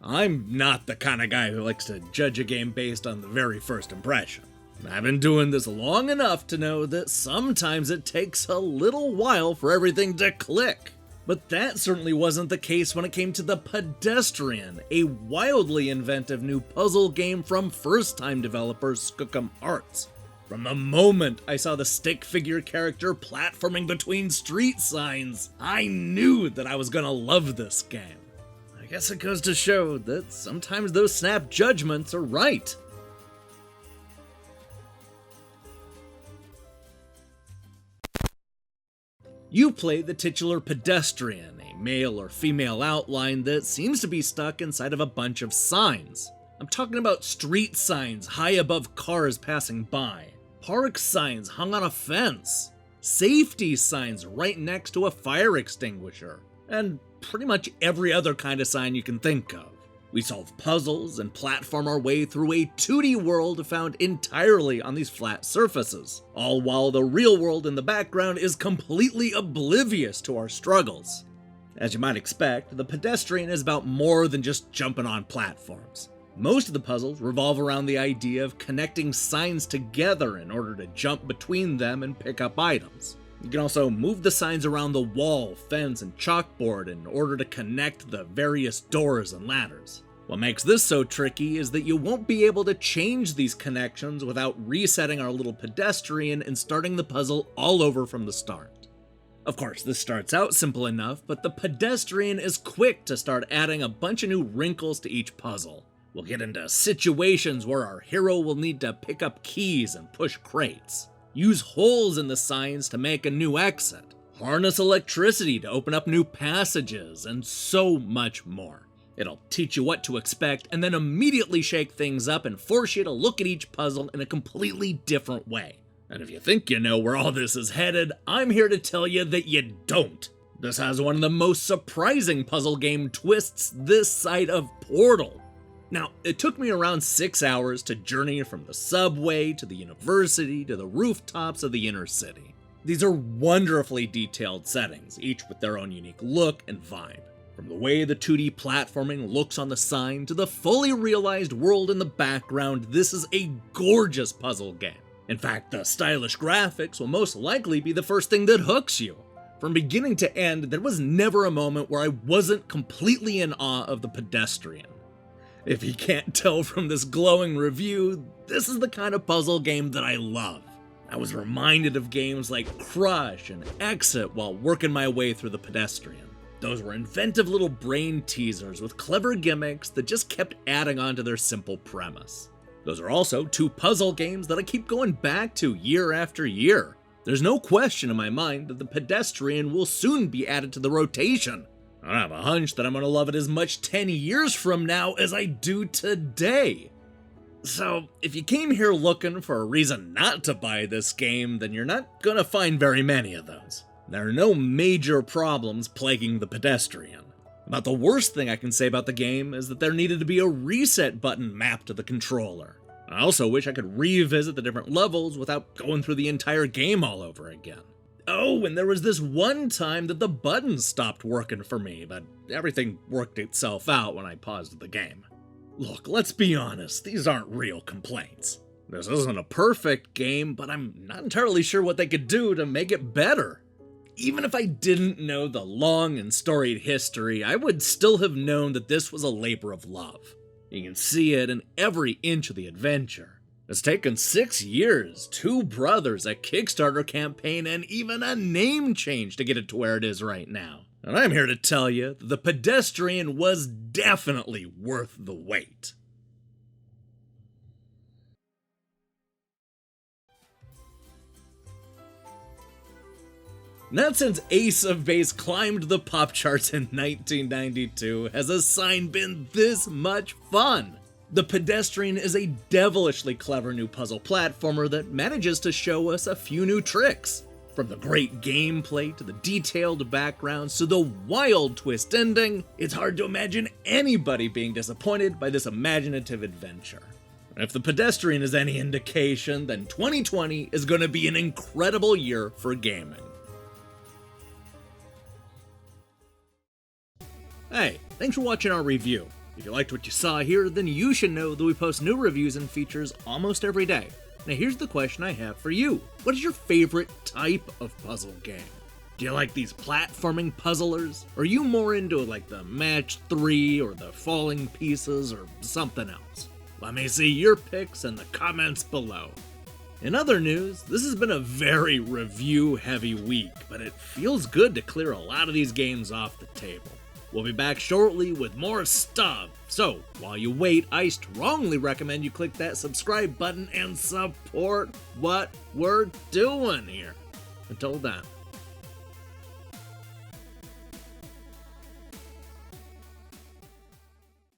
I'm not the kind of guy who likes to judge a game based on the very first impression. I've been doing this long enough to know that sometimes it takes a little while for everything to click. But that certainly wasn't the case when it came to the Pedestrian, a wildly inventive new puzzle game from first-time developer Skookum Arts. From the moment I saw the stick figure character platforming between street signs, I knew that I was gonna love this game. I guess it goes to show that sometimes those snap judgments are right. You play the titular Pedestrian, a male or female outline that seems to be stuck inside of a bunch of signs. I'm talking about street signs high above cars passing by, park signs hung on a fence, safety signs right next to a fire extinguisher, and pretty much every other kind of sign you can think of. We solve puzzles and platform our way through a 2D world found entirely on these flat surfaces, all while the real world in the background is completely oblivious to our struggles. As you might expect, the Pedestrian is about more than just jumping on platforms. Most of the puzzles revolve around the idea of connecting signs together in order to jump between them and pick up items. You can also move the signs around the wall, fence, and chalkboard in order to connect the various doors and ladders. What makes this so tricky is that you won't be able to change these connections without resetting our little Pedestrian and starting the puzzle all over from the start. Of course, this starts out simple enough, but the Pedestrian is quick to start adding a bunch of new wrinkles to each puzzle. We'll get into situations where our hero will need to pick up keys and push crates, use holes in the signs to make a new exit, harness electricity to open up new passages, and so much more. It'll teach you what to expect and then immediately shake things up and force you to look at each puzzle in a completely different way. And if you think you know where all this is headed, I'm here to tell you that you don't. This has one of the most surprising puzzle game twists this side of Portal. Now, it took me around 6 hours to journey from the subway to the university to the rooftops of the inner city. These are wonderfully detailed settings, each with their own unique look and vibe. From the way the 2D platforming looks on the sign to the fully realized world in the background, this is a gorgeous puzzle game. In fact, the stylish graphics will most likely be the first thing that hooks you. From beginning to end, there was never a moment where I wasn't completely in awe of the Pedestrian. If you can't tell from this glowing review, this is the kind of puzzle game that I love. I was reminded of games like Crush and Exit while working my way through the Pedestrian. Those were inventive little brain teasers with clever gimmicks that just kept adding on to their simple premise. Those are also two puzzle games that I keep going back to year after year. There's no question in my mind that the Pedestrian will soon be added to the rotation. I have a hunch that I'm going to love it as much 10 years from now as I do today. So, if you came here looking for a reason not to buy this game, then you're not going to find very many of those. There are no major problems plaguing the Pedestrian. About the worst thing I can say about the game is that there needed to be a reset button mapped to the controller. I also wish I could revisit the different levels without going through the entire game all over again. Oh, and there was this one time that the buttons stopped working for me, but everything worked itself out when I paused the game. Look, let's be honest, these aren't real complaints. This isn't a perfect game, but I'm not entirely sure what they could do to make it better. Even if I didn't know the long and storied history, I would still have known that this was a labor of love. You can see it in every inch of the adventure. It's taken 6 years, 2 brothers, a Kickstarter campaign, and even a name change to get it to where it is right now. And I'm here to tell you that the Pedestrian was definitely worth the wait. Not since Ace of Base climbed the pop charts in 1992 has a sign been this much fun. The Pedestrian is a devilishly clever new puzzle platformer that manages to show us a few new tricks. From the great gameplay to the detailed backgrounds to the wild twist ending, it's hard to imagine anybody being disappointed by this imaginative adventure. If the Pedestrian is any indication, then 2020 is going to be an incredible year for gaming. Hey, thanks for watching our review. If you liked what you saw here, then you should know that we post new reviews and features almost every day. Now here's the question I have for you. What is your favorite type of puzzle game? Do you like these platforming puzzlers? Or are you more into like the Match 3 or the Falling Pieces or something else? Let me see your picks in the comments below. In other news, this has been a very review-heavy week, but it feels good to clear a lot of these games off the table. We'll be back shortly with more stuff, so while you wait, I strongly recommend you click that subscribe button and support what we're doing here. Until then.